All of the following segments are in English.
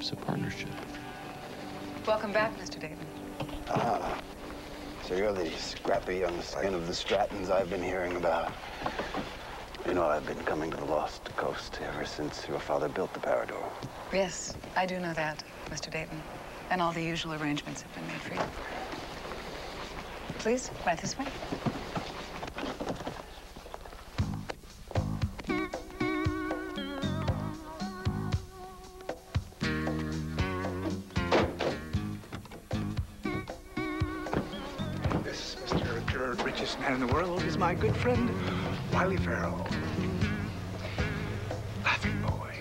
It's a partnership. Welcome back, Mr. Dayton. Ah, so you're the scrappy young scion of the Strattons I've been hearing about. You know, I've been coming to the Lost Coast ever since your father built the Parador. Yes, I do know that, Mr. Dayton. And all the usual arrangements have been made for you. Please, right this way. This, Mr. Richest man in the world, is my good friend, Wiley Farrell. Laughing boy.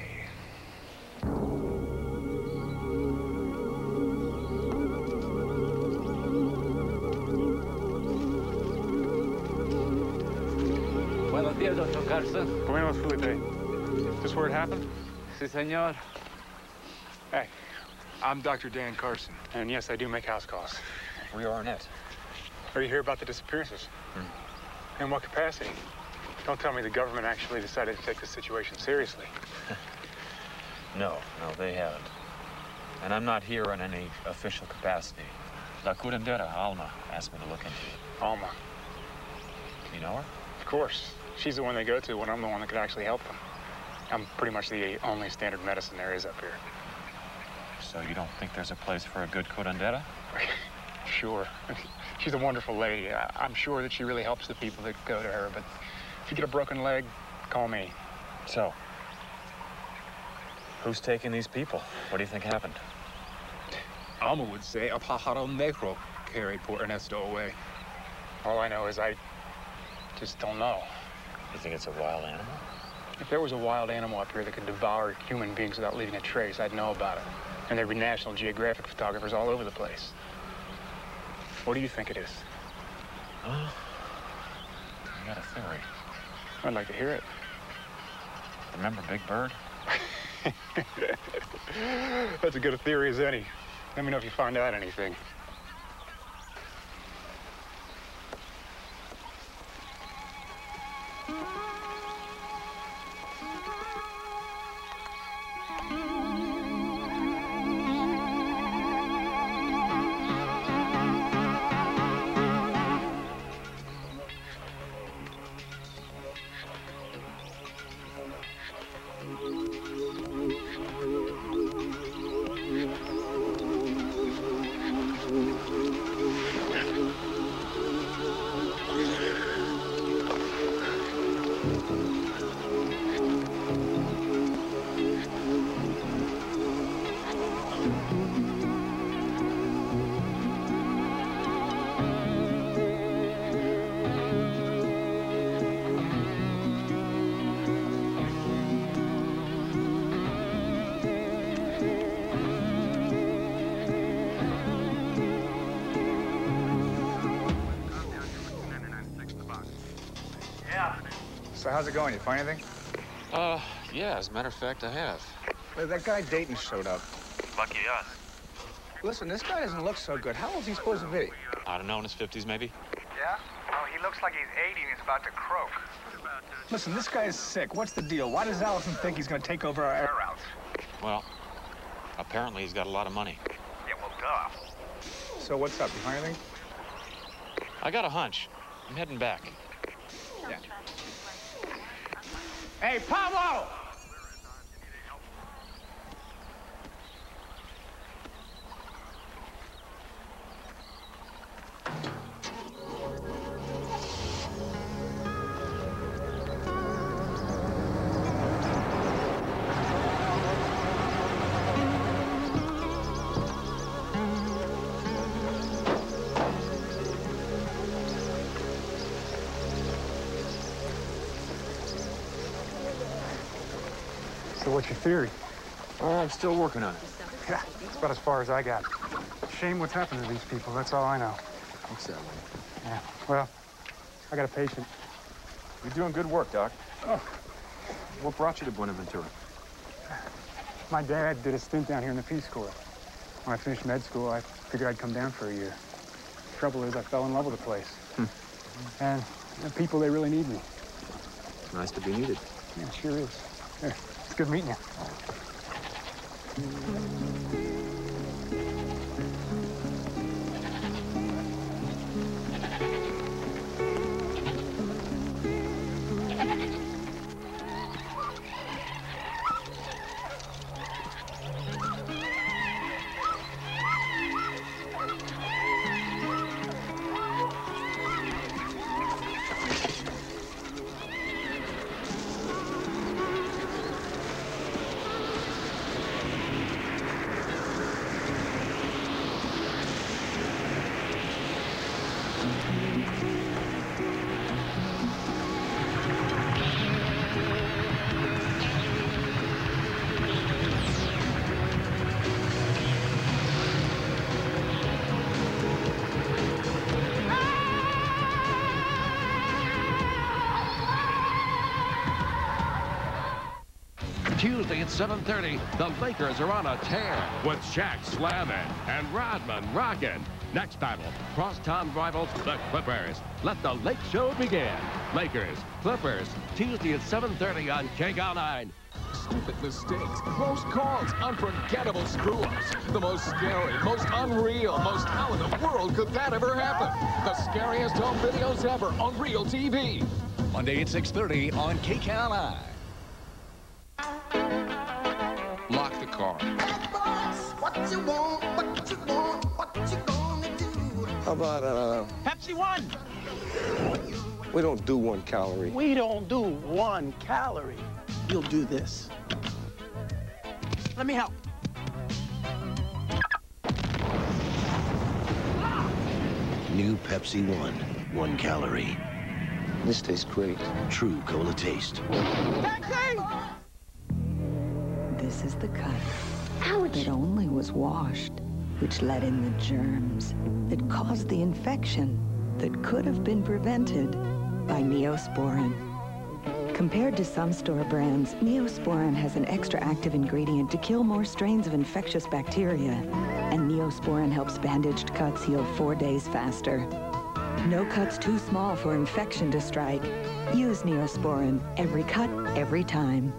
Buenos días, Dr. Carson. Buenos, Felipe. Is this where it happened? Sí, señor. Hey, I'm Dr. Dan Carson, and yes, I do make house calls. We are Arnett. Are you here about the disappearances? In what capacity? Don't tell me the government actually decided to take the situation seriously. No, they haven't. And I'm not here in any official capacity. La curandera, Alma, asked me to look into it. Alma. You know her? Of course. She's the one they go to when I'm the one that could actually help them. I'm pretty much the only standard medicine there is up here. So you don't think there's a place for a good curandera? Sure. She's a wonderful lady. I'm sure that she really helps the people that go to her, but if you get a broken leg, call me. So, who's taking these people? What do you think happened? Alma would say a pájaro negro carried poor Ernesto away. All I know is I just don't know. You think it's a wild animal? If there was a wild animal up here that could devour human beings without leaving a trace, I'd know about it. And there'd be National Geographic photographers all over the place. What do you think it is? I got a theory. I'd like to hear it. Remember Big Bird? That's as good a theory as any. Let me know if you find out anything. So how's it going? You find anything? Yeah, as a matter of fact, I have. Well, that guy Dayton showed up. Lucky us. Listen, this guy doesn't look so good. How old's he supposed to be? I don't know, in his 50s, maybe? Yeah? Oh, he looks like he's 80 and he's about to croak. Listen, this guy is sick. What's the deal? Why does Allison think he's gonna take over our air routes? Well, apparently he's got a lot of money. Yeah, well, duh. So what's up? You find anything? I got a hunch. I'm heading back. Yeah. Hey, Pablo! So what's your theory? I'm still working on it. Yeah, it's about as far as I got. Shame what's happened to these people, that's all I know. Looks that way. Yeah, well, I got a patient. You're doing good work, Doc. Oh. What brought you to Buenaventura? My dad did a stint down here in the Peace Corps. When I finished med school, I figured I'd come down for a year. Trouble is, I fell in love with the place. And the people, they really need me. It's nice to be needed. Yeah, it sure is. Here, it's good meeting you. Tuesday at 7:30, the Lakers are on a tear with Shaq slamming and Rodman rocking. Next battle, crosstown rivals, the Clippers. Let the Lake Show begin. Lakers, Clippers, Tuesday at 7:30 on KCAL 9. Stupid mistakes, close calls, unforgettable screw-ups. The most scary, most unreal, most how in the world could that ever happen? The scariest home videos ever on Real TV. Monday at 6:30 on KCAL 9. Lock the car. What you want, what you want, what you gonna do? How about, Pepsi One. we don't do 1 calorie. We don't do 1 calorie. You'll do this. Let me help. New Pepsi One, 1 calorie. This tastes great. True cola taste. This is the cut that only was washed, which let in the germs that caused the infection that could have been prevented by Neosporin. Compared to some store brands, Neosporin has an extra active ingredient to kill more strains of infectious bacteria. And Neosporin helps bandaged cuts heal 4 days faster. No cut's too small for infection to strike. Use Neosporin. Every cut, every time.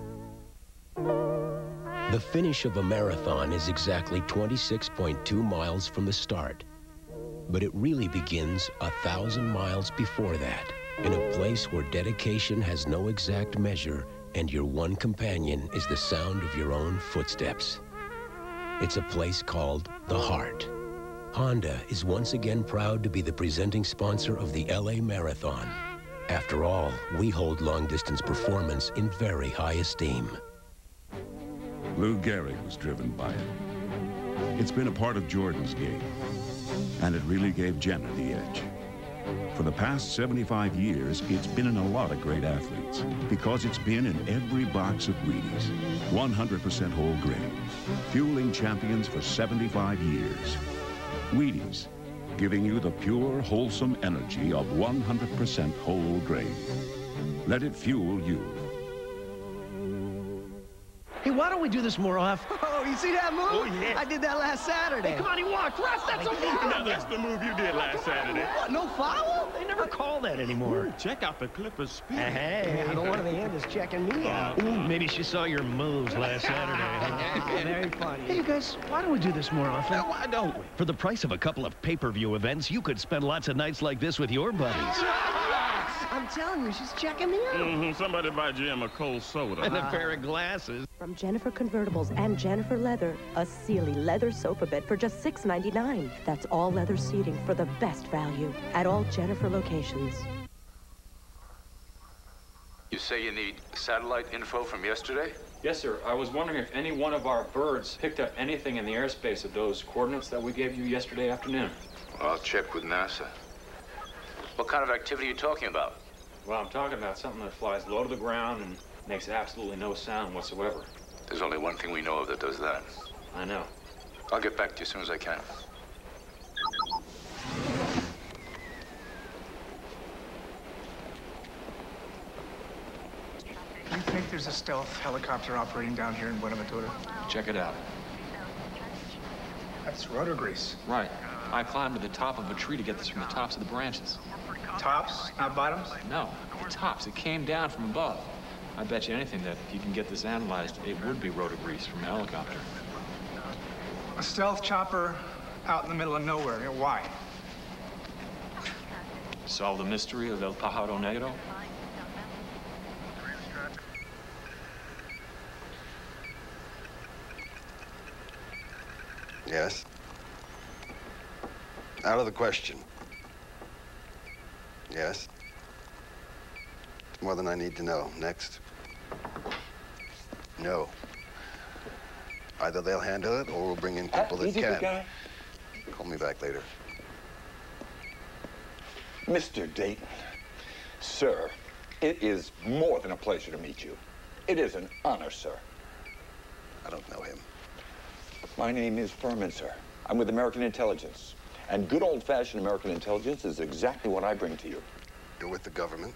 The finish of a marathon is exactly 26.2 miles from the start. But it really begins 1,000 miles before that, in a place where dedication has no exact measure and your one companion is the sound of your own footsteps. It's a place called The Heart. Honda is once again proud to be the presenting sponsor of the LA Marathon. After all, we hold long-distance performance in very high esteem. Lou Gehrig was driven by it. It's been a part of Jordan's game, and it really gave Jenna the edge. For the past 75 years, it's been in a lot of great athletes because it's been in every box of Wheaties. 100% whole grain, fueling champions for 75 years. Wheaties, giving you the pure, wholesome energy of 100% whole grain. Let it fuel you. Hey, why don't we do this more often? Oh, you see that move? Oh, yeah. I did that last Saturday. Hey, come on, he walked. Ref, that's a foul. No, that's the move you did last Saturday. What, no foul? They never call that anymore. Ooh, check out the Clippers speed. Hey, I don't want the end is checking me out. Ooh, maybe she saw your moves last Saturday. Very funny. Hey, you guys, why don't we do this more often? Why don't we? For the price of a couple of pay-per-view events, you could spend lots of nights like this with your buddies. I'm telling you, she's checking me out. Somebody buy Jim a cold soda. And a pair of glasses. From Jennifer Convertibles and Jennifer Leather, a Sealy leather sofa bed for just $6.99. That's all leather seating for the best value at all Jennifer locations. You say you need satellite info from yesterday? Yes, sir. I was wondering if any one of our birds picked up anything in the airspace of those coordinates that we gave you yesterday afternoon. Well, I'll check with NASA. What kind of activity are you talking about? Well, I'm talking about something that flies low to the ground and makes absolutely no sound whatsoever. There's only one thing we know of that does that. I know. I'll get back to you as soon as I can. Do you think there's a stealth helicopter operating down here in Buenaventura? Check it out. That's rotor grease. Right. I climbed to the top of a tree to get this from the tops of the branches. Tops, not bottoms? No, the tops. It came down from above. I bet you anything that if you can get this analyzed, it would be rotor grease from a helicopter. A stealth chopper out in the middle of nowhere. Why? Solve the mystery of El Pájaro Negro? Yes? Out of the question. Yes? It's more than I need to know. Next. No. Either they'll handle it or we'll bring in people that can. Call me back later. Mr. Dayton, sir, it is more than a pleasure to meet you. It is an honor, sir. I don't know him. My name is Furman, sir. I'm with American Intelligence. And good old-fashioned American intelligence is exactly what I bring to you. You're with the government?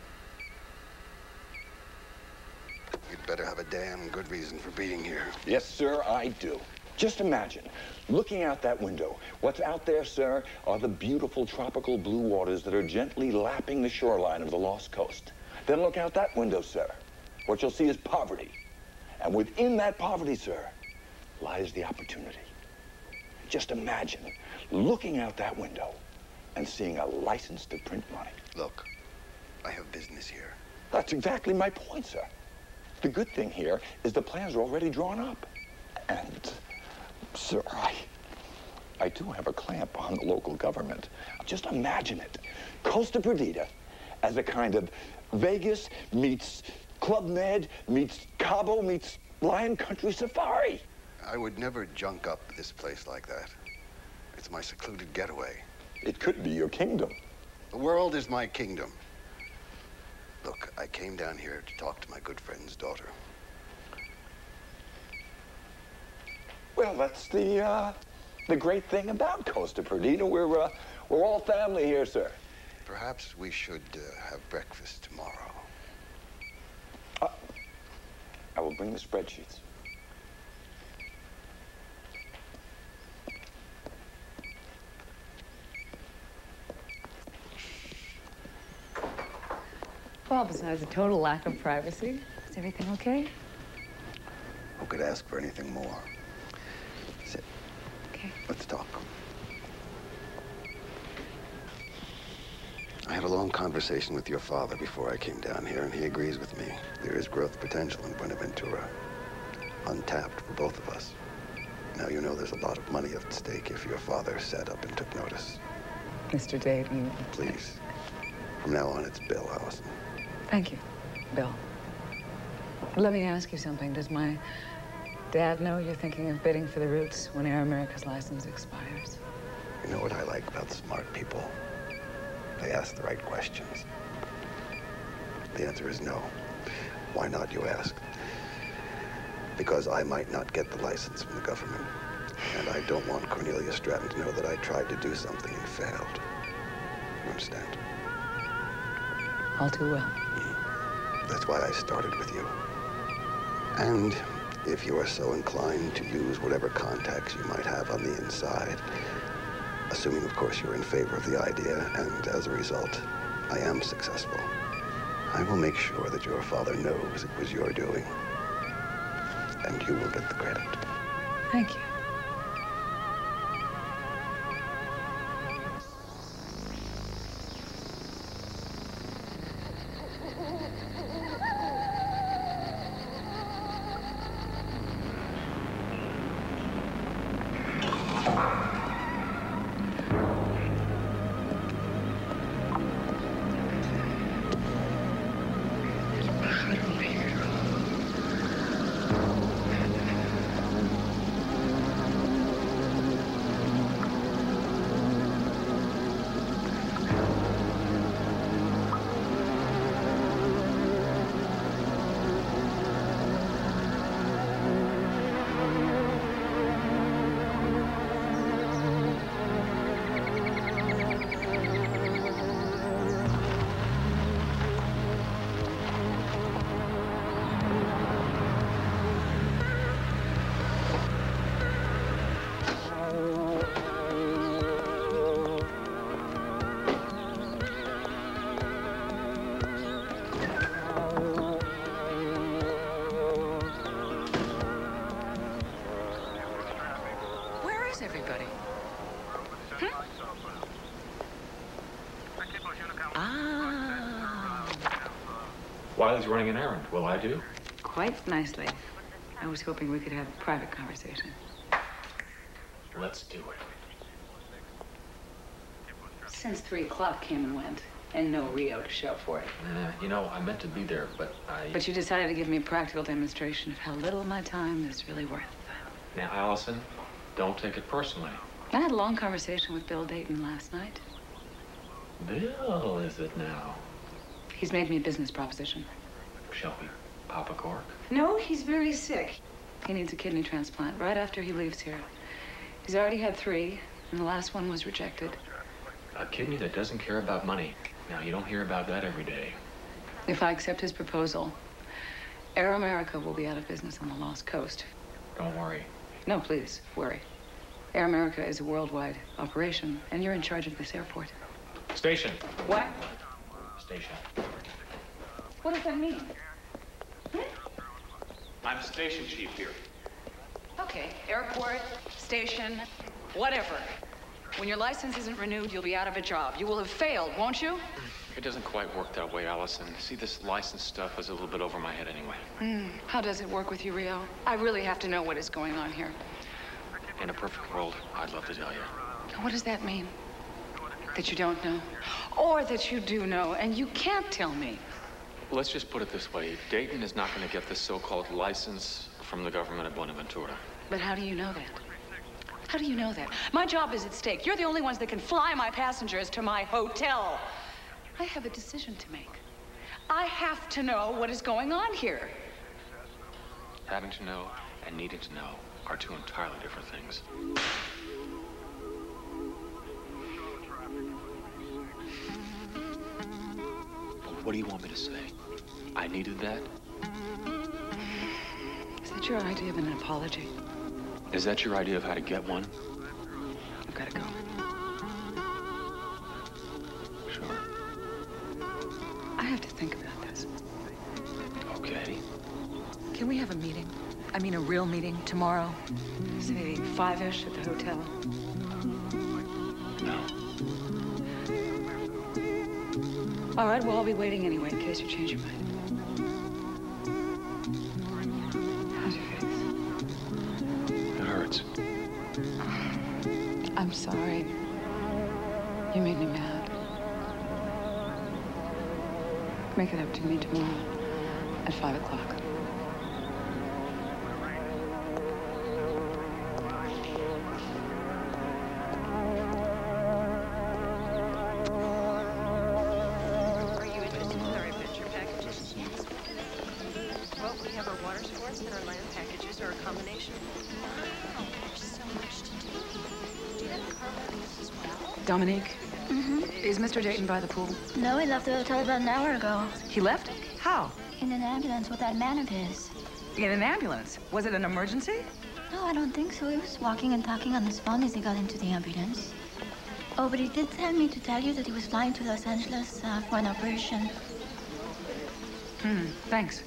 You'd better have a damn good reason for being here. Yes, sir, I do. Just imagine, looking out that window. What's out there, sir, are the beautiful tropical blue waters that are gently lapping the shoreline of the Lost Coast. Then look out that window, sir. What you'll see is poverty. And within that poverty, sir, lies the opportunity. Just imagine looking out that window and seeing a license to print money. Look, I have business here. That's exactly my point, sir. The good thing here is the plans are already drawn up. And, sir, I do have a clamp on the local government. Just imagine it. Costa Perdita as a kind of Vegas meets Club Med meets Cabo meets Lion Country Safari. I would never junk up this place like that. It's my secluded getaway. It could be your kingdom. The world is my kingdom. Look, I came down here to talk to my good friend's daughter. Well, that's the great thing about Costa Perdita. We're all family here, sir. Perhaps we should have breakfast tomorrow. I will bring the spreadsheets. Well, besides a total lack of privacy, is everything okay? Who could ask for anything more? Sit. Okay. Let's talk. I had a long conversation with your father before I came down here, and he agrees with me. There is growth potential in Buenaventura, untapped for both of us. Now you know there's a lot of money at stake if your father sat up and took notice. Mr. Dayton. Please. From now on, it's Bill, Allison. Thank you, Bill. Let me ask you something. Does my dad know you're thinking of bidding for the Roots when Air America's license expires? You know what I like about smart people? They ask the right questions. The answer is no. Why not, you ask? Because I might not get the license from the government. And I don't want Cornelia Stratton to know that I tried to do something and failed. You understand? All too well. That's why I started with you. And if you are so inclined to use whatever contacts you might have on the inside, assuming, of course, you're in favor of the idea, and as a result, I am successful, I will make sure that your father knows it was your doing. And you will get the credit. Thank you. Wiley's running an errand. Will I do? Quite nicely. I was hoping we could have a private conversation. Let's do it. Since 3 o'clock came and went, and no Rio to show for it. You know, I meant to be there, but But you decided to give me a practical demonstration of how little of my time is really worth. Now, Allison, don't take it personally. I had a long conversation with Bill Dayton last night. Bill, is it now? He's made me a business proposition. Shall we pop a cork? No, he's very sick. He needs a kidney transplant right after he leaves here. He's already had 3, and the last one was rejected. A kidney that doesn't care about money. Now, you don't hear about that every day. If I accept his proposal, Air America will be out of business on the Lost Coast. Don't worry. No, please, worry. Air America is a worldwide operation, and you're in charge of this airport. Station. What? Station. What does that mean? I'm station chief here. Okay, airport, station, whatever. When your license isn't renewed, you'll be out of a job. You will have failed, won't you? It doesn't quite work that way, Allison. See, this license stuff is a little bit over my head anyway. How does it work with you, Rio? I really have to know what is going on here. In a perfect world, I'd love to tell you. What does that mean? That you don't know? Or that you do know and you can't tell me? Let's just put it this way. Dayton is not going to get this so-called license from the government of Buenaventura. But how do you know that? How do you know that? My job is at stake. You're the only ones that can fly my passengers to my hotel. I have a decision to make. I have to know what is going on here. Having to know and needing to know are two entirely different things. But what do you want me to say? I needed that? Is that your idea of an apology? Is that your idea of how to get one? I've got to go. Sure. I have to think about this. Okay. Can we have a meeting? I mean, a real meeting tomorrow? Say 5-ish at the hotel. No. All right, well, I'll be waiting anyway in case you change your mind. How's your face? It hurts. I'm sorry. You made me mad. Make it up to me tomorrow at 5 o'clock. Are you interested in our adventure packages? Well, we have our water sports and our land packages, or a combination. Wow, there's so much to do. Do you have car rentals as well? Dominique? Mm-hmm. Is Mr. Dayton by the pool? No, he left the hotel about an hour ago. He left? How? In an ambulance with that man of his. In an ambulance? Was it an emergency? No, I don't think so. He was walking and talking on his phone as he got into the ambulance. Oh, but he did tell me to tell you that he was flying to Los Angeles for an operation. Thanks.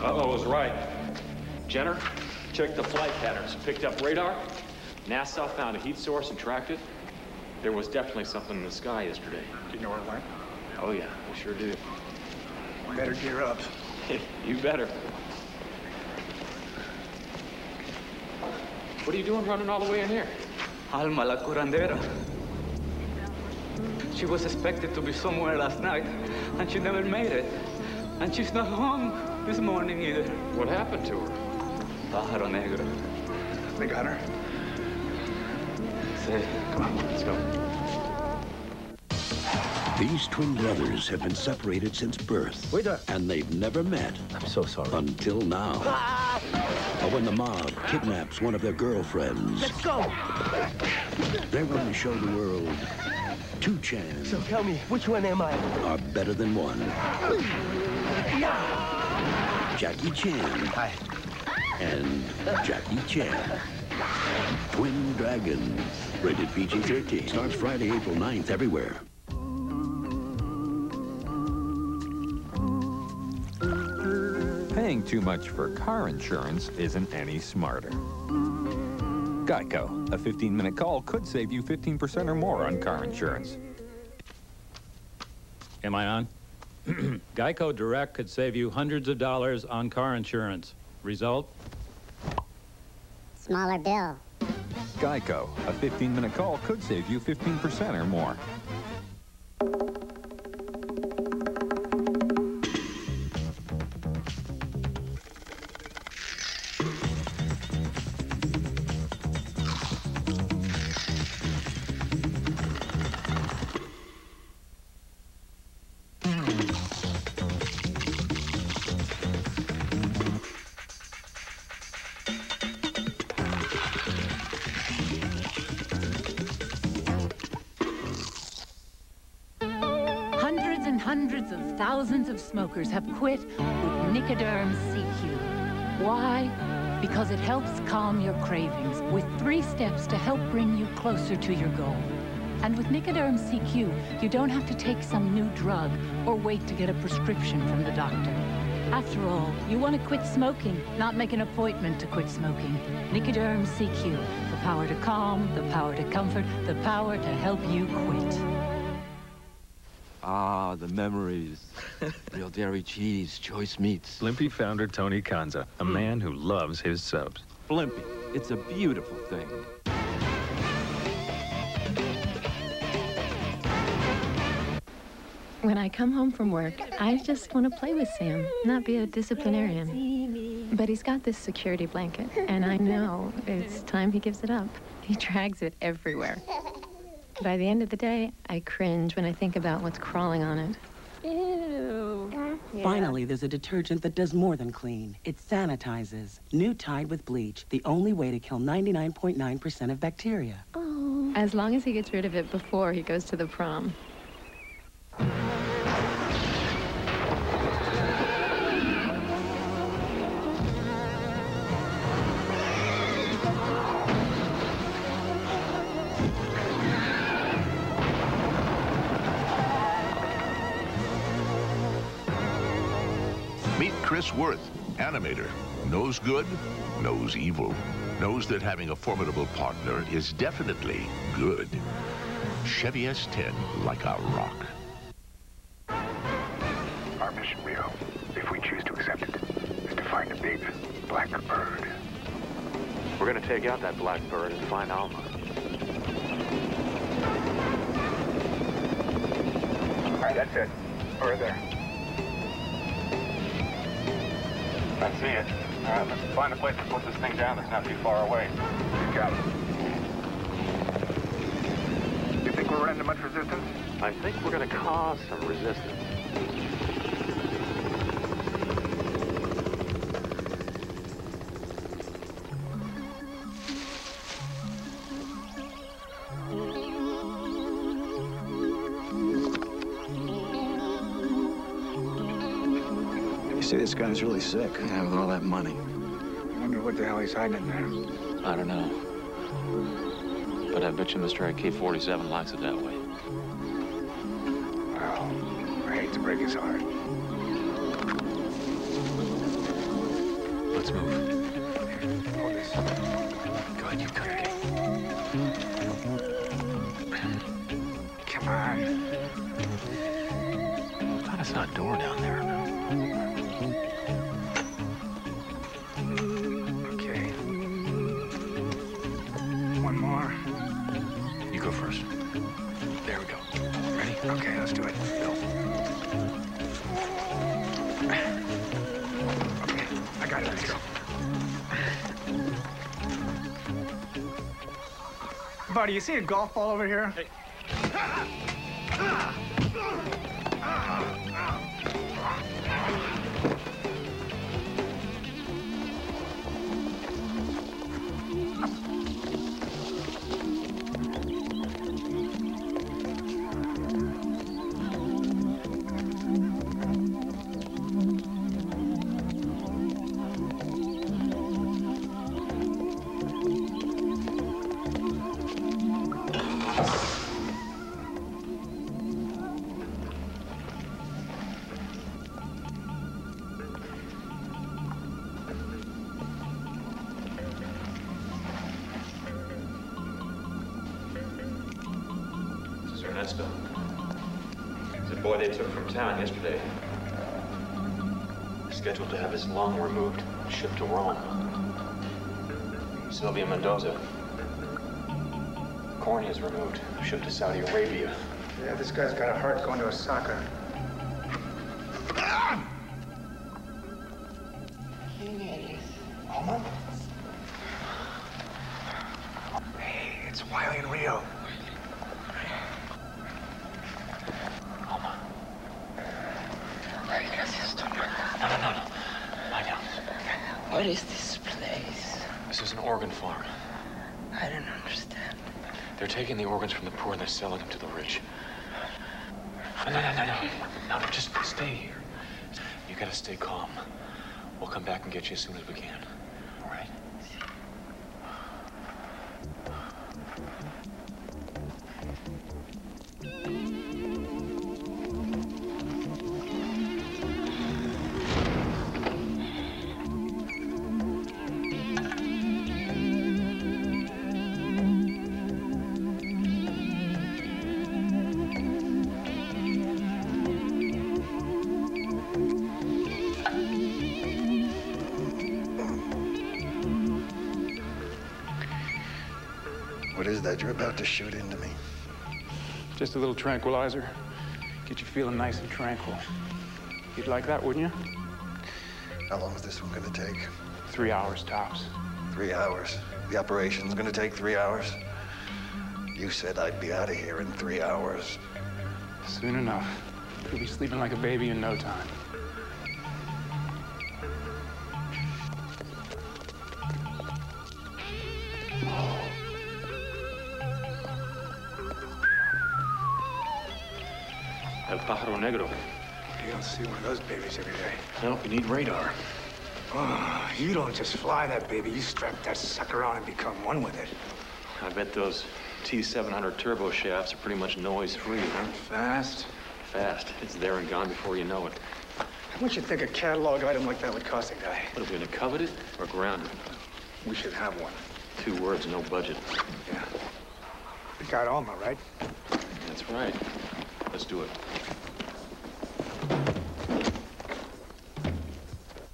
Uh-oh was right. Jenner, checked the flight patterns, picked up radar. NASA found a heat source and tracked it. There was definitely something in the sky yesterday. Do you know where it went? Oh, yeah, we sure do. Better gear up. You better. What are you doing running all the way in here? Alma, la curandera. She was expected to be somewhere last night, and she never made it. And she's not home this morning either. What happened to her? Pájaro negro. They got her? Sí. Come on, let's go. These twin brothers have been separated since birth. And they've never met. I'm so sorry. Until now. But when the mob kidnaps one of their girlfriends. Let's go! They're going to show the world two Chans. So tell me, which one am I? Are better than one. Jackie Chan. Hi. And Jackie Chan. Twin Dragons. Rated PG-13. Starts Friday, April 9th everywhere. Paying too much for car insurance isn't any smarter. Geico, a 15-minute call could save you 15% or more on car insurance. Am I on? Geico Direct could save you hundreds of dollars on car insurance. Result? Smaller bill. Geico, a 15-minute call could save you 15% or more. Hundreds of thousands of smokers have quit with Nicoderm CQ. Why? Because it helps calm your cravings with 3 steps to help bring you closer to your goal. And with Nicoderm CQ, you don't have to take some new drug or wait to get a prescription from the doctor. After all, you want to quit smoking, not make an appointment to quit smoking. Nicoderm CQ, the power to calm, the power to comfort, the power to help you quit. Ah, the memories. Real dairy cheese, choice meats. Blimpie founder Tony Kanza, a man who loves his subs. Blimpie, it's a beautiful thing. When I come home from work, I just want to play with Sam, not be a disciplinarian. But he's got this security blanket, and I know it's time he gives it up. He drags it everywhere. By the end of the day, I cringe when I think about what's crawling on it. Ew. Finally, there's a detergent that does more than clean. It sanitizes. New Tide with bleach, the only way to kill 99.9% of bacteria. Oh. As long as he gets rid of it before he goes to the prom. Meet Chris Worth, animator. Knows good, knows evil. Knows that having a formidable partner is definitely good. Chevy S10, like a rock. Our mission, Rio, if we choose to accept it, is to find a big black bird. We're gonna take out that black bird and find Alma. All right, that's it. Over there. I see it. All right, let's find a place to put this thing down that's not too far away. Good job. You think we'll run into much resistance? I think we're gonna cause some resistance. See, this guy's really sick. Yeah, with all that money. I wonder what the hell he's hiding in there. I don't know. But I bet you Mr. AK-47 likes it that way. Well, I hate to break his heart. Let's move. Hold this. Go ahead, you cut it. Come on. I thought I saw a door down there. Go first. There we go. Ready? Okay, let's do it. Go. Okay, I got it. Let's go. Buddy, you see a golf ball over here? Hey. Ernesto. It's a boy they took from town yesterday. Scheduled to have his lung removed, shipped to Rome. Sylvia Mendoza. Corneas removed, shipped to Saudi Arabia. Yeah, this guy's got a heart going to Osaka. Hey, it's Wiley and Rio. What is this place? This is an organ farm. I don't understand. They're taking the organs from the poor and they're selling them to the rich. No, just stay here. You gotta stay calm. We'll come back and get you as soon as we can. All right? What is that you're about to shoot into me? Just a little tranquilizer. Get you feeling nice and tranquil. You'd like that, wouldn't you? How long is this one gonna take? 3 hours tops. 3 hours? The operation's gonna take 3 hours? You said I'd be out of here in 3 hours. Soon enough. You'll be sleeping like a baby in no time. El Pájaro Negro. You don't see one of those babies every day. No, you need radar. Oh, you don't just fly that baby. You strap that sucker on and become one with it. I bet those T700 turbo shafts are pretty much noise-free, huh? Fast? Fast. It's there and gone before you know it. How much you think a catalog item like that would cost a guy? What, are we gonna covet it or ground it? We should have one. 2 words, no budget. Yeah. We got Alma, right? That's right. Let's do it.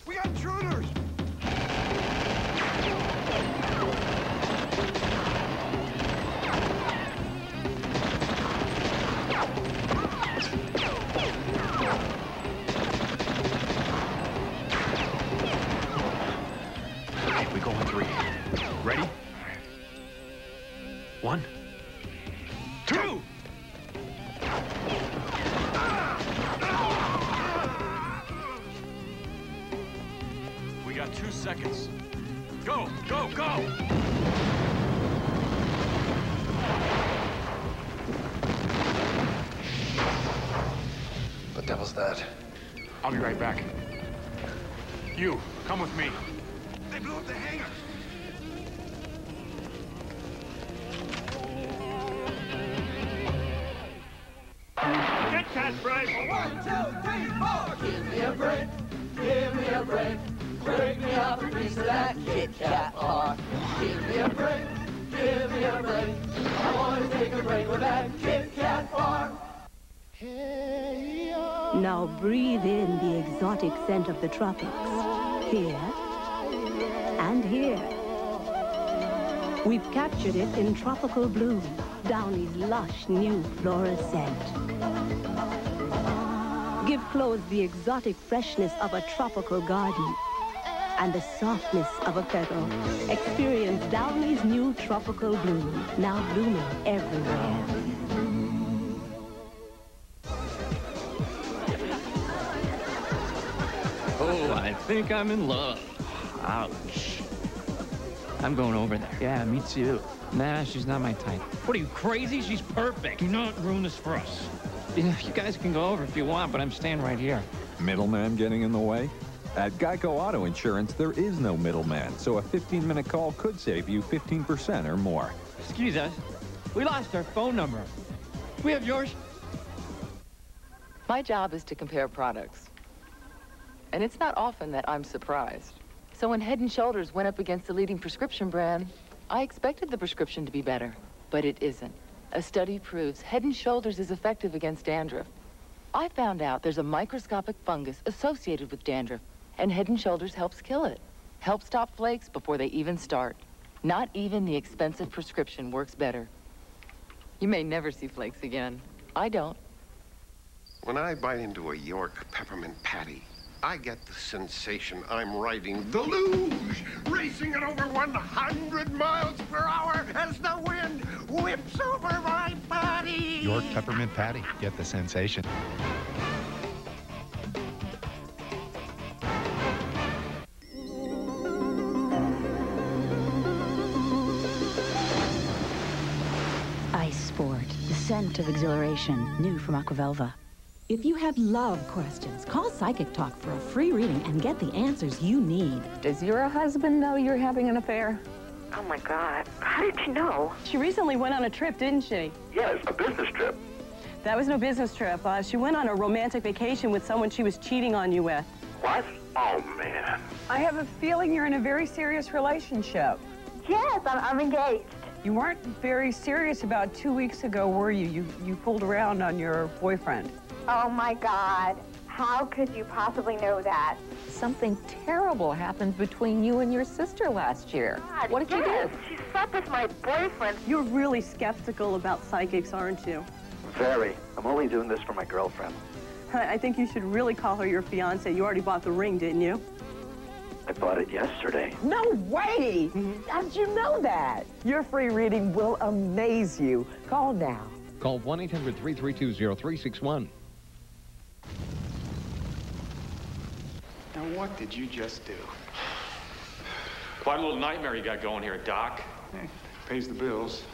We got intruders! Okay, we go on 3. Ready? 1, 2! We got 2 seconds. Go, go, go! What the devil's that? I'll be right back. You, come with me. They blew up the hangar. Kit Kat break! 1, 2, 3, 4! Give me a break! Give me a break! Break me off a piece of that Kit Kat bar. Give me a break! Give me a break! I want to take a break with that Kit Kat bar. Now breathe in the exotic scent of the tropics. Here and here. We've captured it in tropical bloom, Downey's lush new floral scent. Give clothes the exotic freshness of a tropical garden and the softness of a petal. Experience Downey's new tropical bloom, now blooming everywhere. Oh, I think I'm in love. Ouch. I'm going over there. Yeah, me too. Nah, she's not my type. What are you, crazy? She's perfect. Do not ruin this for us. Yeah, you guys can go over if you want, but I'm staying right here. Middleman getting in the way? At Geico Auto Insurance, there is no middleman, so a 15-minute call could save you 15% or more. Excuse us. We lost our phone number. We have yours? My job is to compare products. And it's not often that I'm surprised. So when Head & Shoulders went up against the leading prescription brand, I expected the prescription to be better, but it isn't. A study proves Head & Shoulders is effective against dandruff. I found out there's a microscopic fungus associated with dandruff, and Head & Shoulders helps kill it. Helps stop flakes before they even start. Not even the expensive prescription works better. You may never see flakes again. I don't. When I bite into a York peppermint patty, I get the sensation I'm riding the luge, racing at over 100 miles per hour as the wind whips over my body. York peppermint patty. Get the sensation. Ice Sport, the scent of exhilaration, new from Aquavelva. If you have love questions, call Psychic Talk for a free reading and get the answers you need. Does your husband know you're having an affair? Oh my God, how did you know? She recently went on a trip, didn't she? Yes, a business trip. That was no business trip. She went on a romantic vacation with someone she was cheating on you with. What? Oh, man. I have a feeling you're in a very serious relationship. Yes, I'm engaged. You weren't very serious about 2 weeks ago, were you? You fooled around on your boyfriend. Oh my God, how could you possibly know that? Something terrible happened between you and your sister last year. God, what did you do? She slept with my boyfriend. You're really skeptical about psychics, aren't you? Very. I'm only doing this for my girlfriend. I think you should really call her your fiancée. You already bought the ring, didn't you? I bought it yesterday. No way! How did you know that? Your free reading will amaze you. Call now. Call 1-800-332-0361. Now, what did you just do? Quite a little nightmare you got going here, Doc. Pays the bills.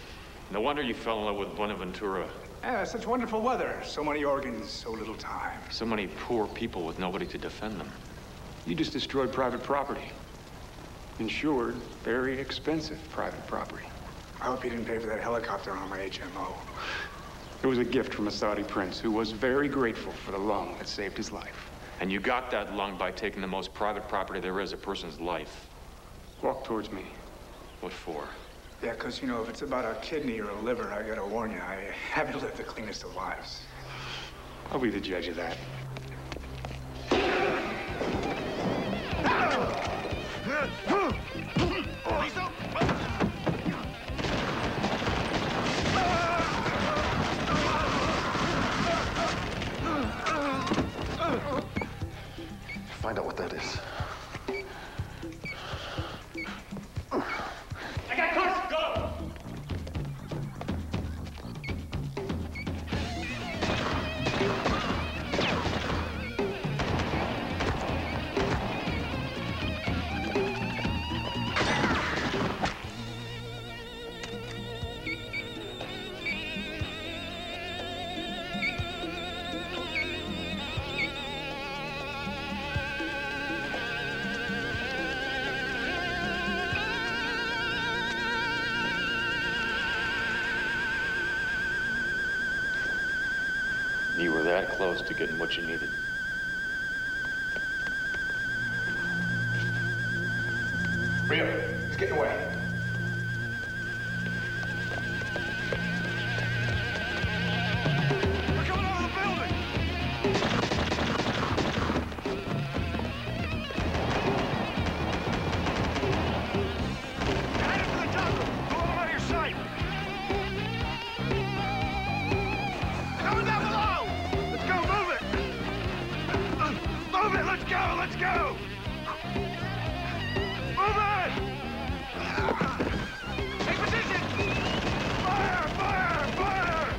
No wonder you fell in love with Buenaventura. Yeah, such wonderful weather. So many organs, so little time. So many poor people with nobody to defend them. You just destroyed private property. Insured, very expensive private property. I hope you didn't pay for that helicopter on my HMO. It was a gift from a Saudi prince who was very grateful for the lung that saved his life. And you got that lung by taking the most private property there is, a person's life. Walk towards me. What for? Yeah, because, you know, if it's about a kidney or a liver, I gotta warn you, I haven't lived the cleanest of lives. I'll be the judge of that. Find out what that is. I got close. Go! You were that close to getting what you needed. Rio, he's getting away. We're coming out of the building! Headed for the jungle! Go all out of your sight! Coming down below! Let's go, move it! Move it, let's go, let's go! Move it! Take position! Fire, fire, fire!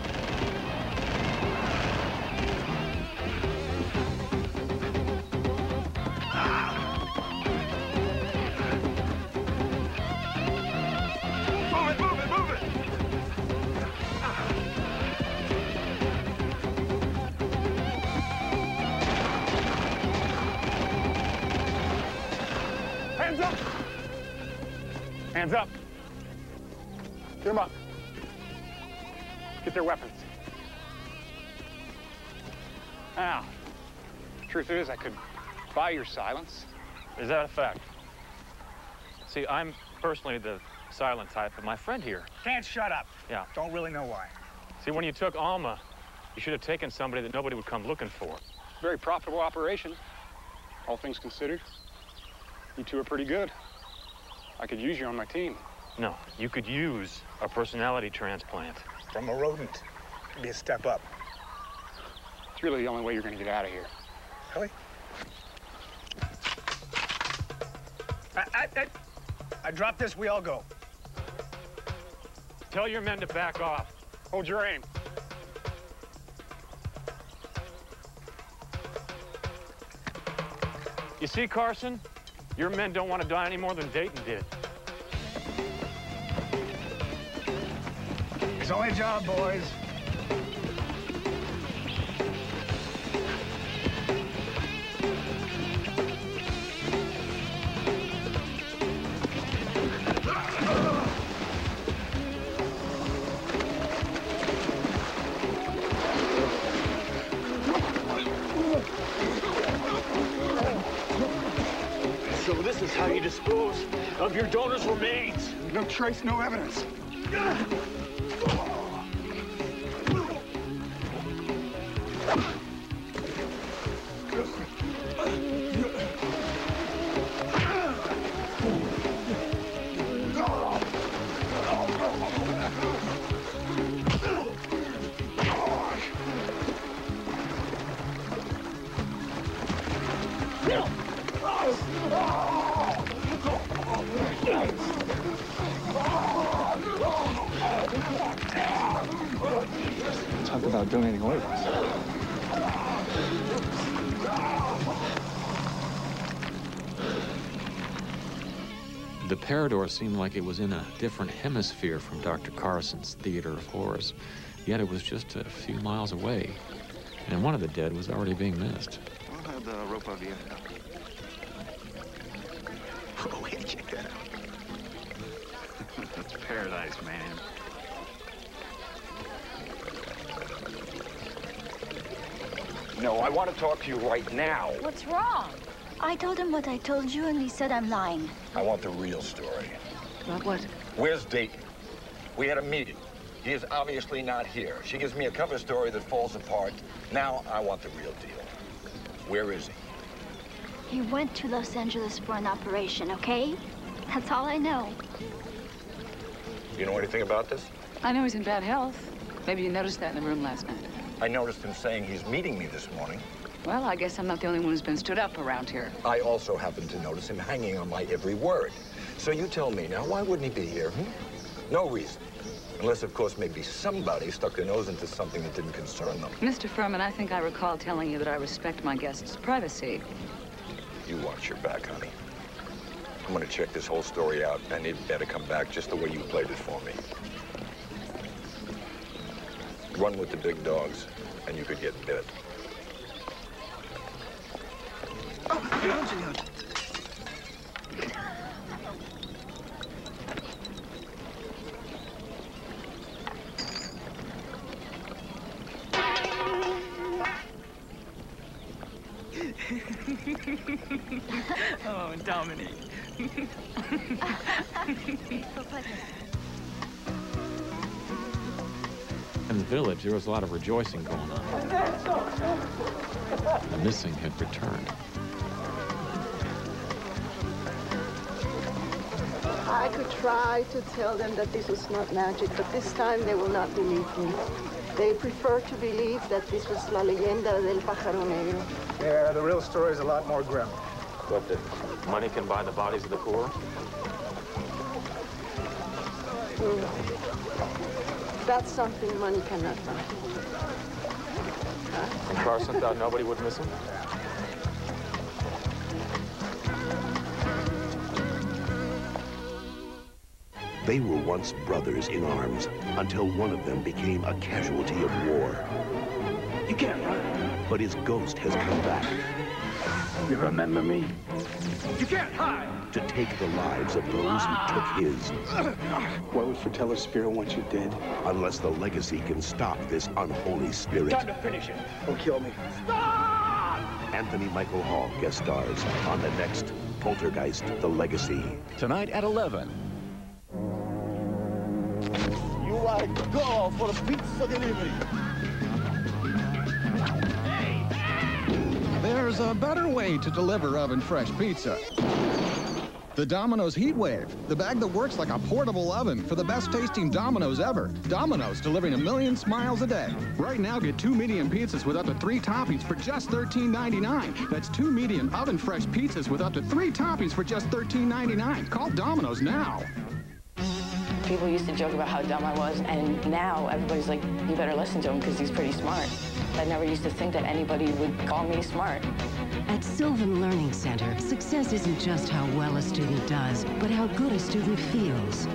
Move it, move it, move it! Hands up! Hands up! Get them up. Get their weapons. Now, truth is, I could buy your silence. Is that a fact? See, I'm personally the silent type, but my friend here. Can't shut up. Yeah. Don't really know why. See, when you took Alma, you should have taken somebody that nobody would come looking for. Very profitable operation, all things considered. You two are pretty good. I could use you on my team. No, you could use a personality transplant. From a rodent. It'd be a step up. It's really the only way you're gonna get out of here. Really? I drop this, we all go. Tell your men to back off. Hold your aim. You see, Carson? Your men don't want to die any more than Dayton did. It's only a job, boys. how you dispose of your donor's remains. No trace, no evidence. Talk about donating organs. The Parador seemed like it was in a different hemisphere from Dr. Carson's theater of horrors, yet it was just a few miles away, and one of the dead was already being missed. I'll have the ropa vieja. Oh, wait, check that out. That's paradise, man. No, I want to talk to you right now. What's wrong? I told him what I told you, and he said I'm lying. I want the real story. What? Where's Dayton? We had a meeting. He is obviously not here. She gives me a cover story that falls apart. Now I want the real deal. Where is he? He went to Los Angeles for an operation, okay? That's all I know. You know anything about this? I know he's in bad health. Maybe you noticed that in the room last night. I noticed him saying he's meeting me this morning. Well, I guess I'm not the only one who's been stood up around here. I also happen to notice him hanging on my every word. So you tell me now, why wouldn't he be here? No reason. Unless, of course, maybe somebody stuck their nose into something that didn't concern them. Mr. Furman, I think I recall telling you that I respect my guests' privacy. You watch your back, honey. I'm gonna check this whole story out, and it better come back just the way you played it for me. Run with the big dogs, and you could get bit. Oh, Dominique. In the village, there was a lot of rejoicing going on. The missing had returned. I could try to tell them that this was not magic, but this time they will not believe me. They prefer to believe that this was La Leyenda del Pájaro Negro. Yeah, the real story is a lot more grim. But that money can buy the bodies of the poor? That's something money cannot buy. And Carson thought nobody would miss him? They were once brothers in arms until one of them became a casualty of war. You can't run. But his ghost has come back. You remember me? You can't hide! To take the lives of those who took his. What would Fratello Spiro want you dead? Unless the legacy can stop this unholy spirit. Time to finish it. Don't kill me. Stop! Anthony Michael Hall guest stars on the next Poltergeist, The Legacy. Tonight at 11. You are go for the pizza delivery. There's a better way to deliver oven-fresh pizza. The Domino's Heat Wave, the bag that works like a portable oven for the best-tasting Domino's ever. Domino's delivering 1 million smiles a day. Right now, get 2 medium pizzas with up to 3 toppings for just $13.99. That's 2 medium oven-fresh pizzas with up to 3 toppings for just $13.99. Call Domino's now. People used to joke about how dumb I was, and now everybody's like, you better listen to him because he's pretty smart. I never used to think that anybody would call me smart. At Sylvan Learning Center, success isn't just how well a student does, but how good a student feels.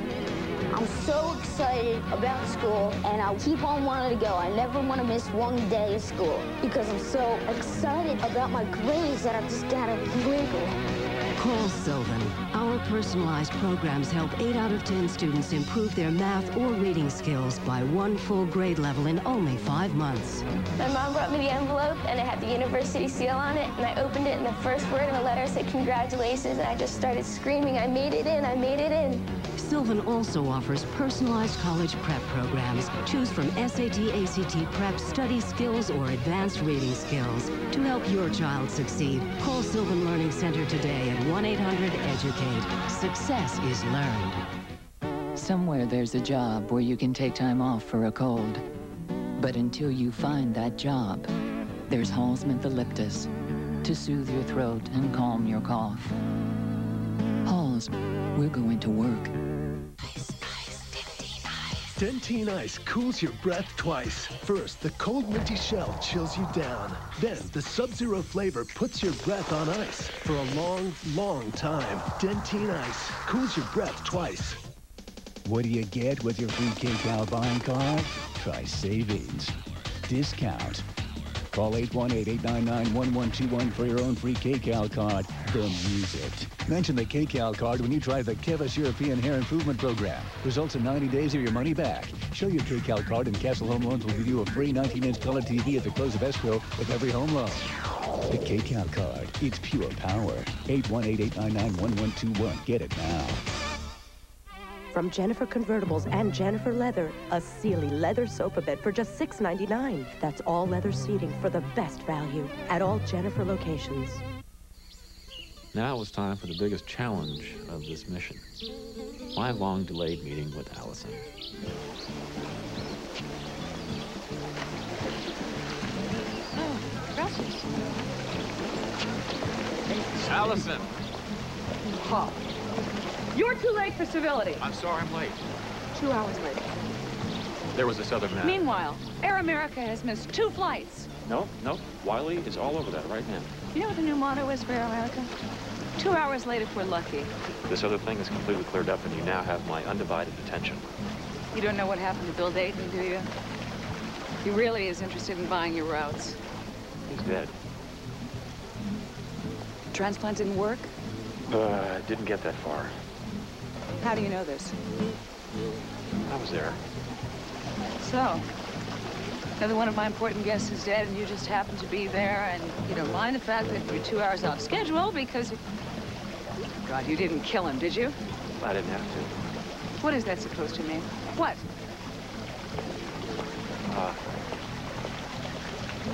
I'm so excited about school, and I'll keep on wanting to go. I never want to miss one day of school because I'm so excited about my grades that I just gotta wiggle. Call Sylvan. Our personalized programs help 8 out of 10 students improve their math or reading skills by 1 full grade level in only 5 months. My mom brought me the envelope, and it had the university seal on it, and I opened it, and the first word in the letter said, "Congratulations," and I just started screaming, "I made it in, I made it in." Sylvan also offers personalized college prep programs. Choose from SAT, ACT prep, study skills, or advanced reading skills. To help your child succeed, call Sylvan Learning Center today at 1-800-EDUCATE. Success is learned. Somewhere there's a job where you can take time off for a cold. But until you find that job, there's Hall's Mentholyptus to soothe your throat and calm your cough. Hall's, we're going to work. Dentyne Ice cools your breath twice. First, the cold minty shell chills you down. Then, the Sub-Zero flavor puts your breath on ice for a long, long time. Dentyne Ice cools your breath twice. What do you get with your free KCAL buying card? Try savings. Discount. Call 818-899-1121 for your own free KCAL card. Then use it. Mention the KCAL card when you try the Kevis European Hair Improvement Program. Results in 90 days or your money back. Show your KCAL card and Castle Home Loans will give you a free 19-inch color TV at the close of escrow with every home loan. The KCAL card. It's pure power. 818-899-1121. Get it now. From Jennifer Convertibles and Jennifer Leather, a Sealy leather sofa bed for just $6.99. That's all leather seating for the best value at all Jennifer locations. Now it was time for the biggest challenge of this mission. My long-delayed meeting with Allison. Oh, gracias. Allison! Paul. You're too late for civility. I'm sorry I'm late. 2 hours late. There was this other man. Meanwhile, Air America has missed 2 flights. No. Wiley is all over that right now. You know what the new motto is for Air America? 2 hours late if we're lucky. This other thing is completely cleared up, and you now have my undivided attention. You don't know what happened to Bill Dayton, do you? He really is interested in buying your routes. He's dead. Transplant didn't work? Didn't get that far. How do you know this? I was there. So, another one of my important guests is dead, and you just happen to be there, and you don't mind the fact that you're 2 hours off schedule because... God, you didn't kill him, did you? I didn't have to. What is that supposed to mean? What?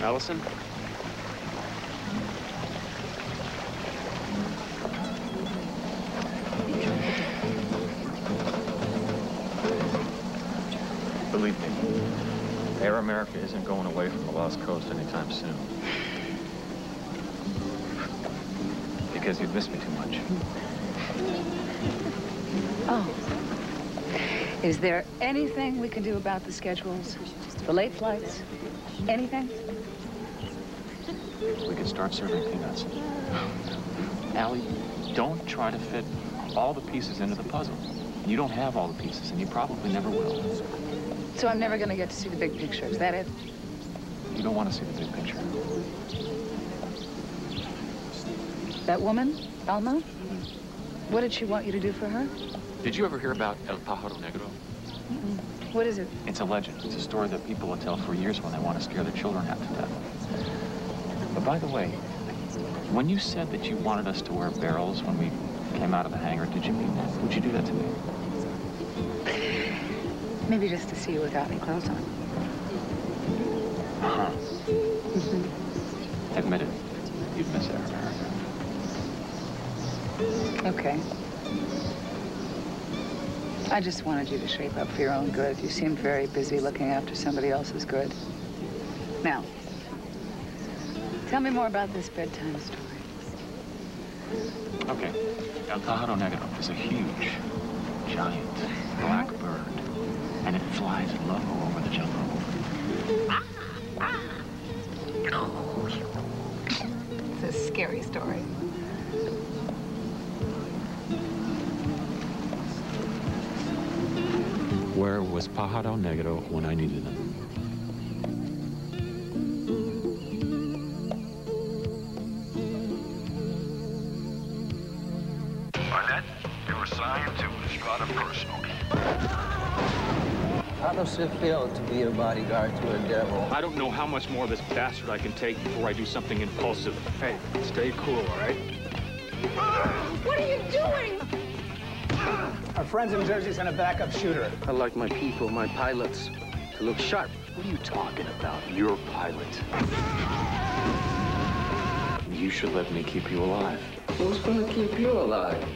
Allison? Believe me, Air America isn't going away from the Lost Coast anytime soon. Because you'd miss me too much. Oh. Is there anything we can do about the schedules? The late flights? Anything? We could start serving peanuts. Allie, don't try to fit all the pieces into the puzzle. You don't have all the pieces, and you probably never will. So I'm never going to get to see the big picture, is that it? You don't want to see the big picture. That woman, Alma? What did she want you to do for her? Did you ever hear about El Pájaro Negro? Mm-mm. What is it? It's a legend. It's a story that people will tell for years when they want to scare their children half to death. But by the way, when you said that you wanted us to wear barrels when we came out of the hangar, did you mean that? Would you do that to me? Maybe just to see you without any clothes on. Uh-huh. Admit it. You'd miss Air America. Okay. I just wanted you to shape up for your own good. You seemed very busy looking after somebody else's good. Now, tell me more about this bedtime story. Okay. El Pájaro Negro is a huge, giant black bird. And it flies low over the jungle. It's a scary story. Where was Pájaro Negro when I needed him? What's it feel to be a bodyguard to a devil? I don't know how much more of this bastard I can take before I do something impulsive. Hey, stay cool, all right? What are you doing? Our friends in Jersey sent a backup shooter. I like my people, my pilots, to look sharp. What are you talking about? You're a pilot. You should let me keep you alive. Who's gonna keep you alive?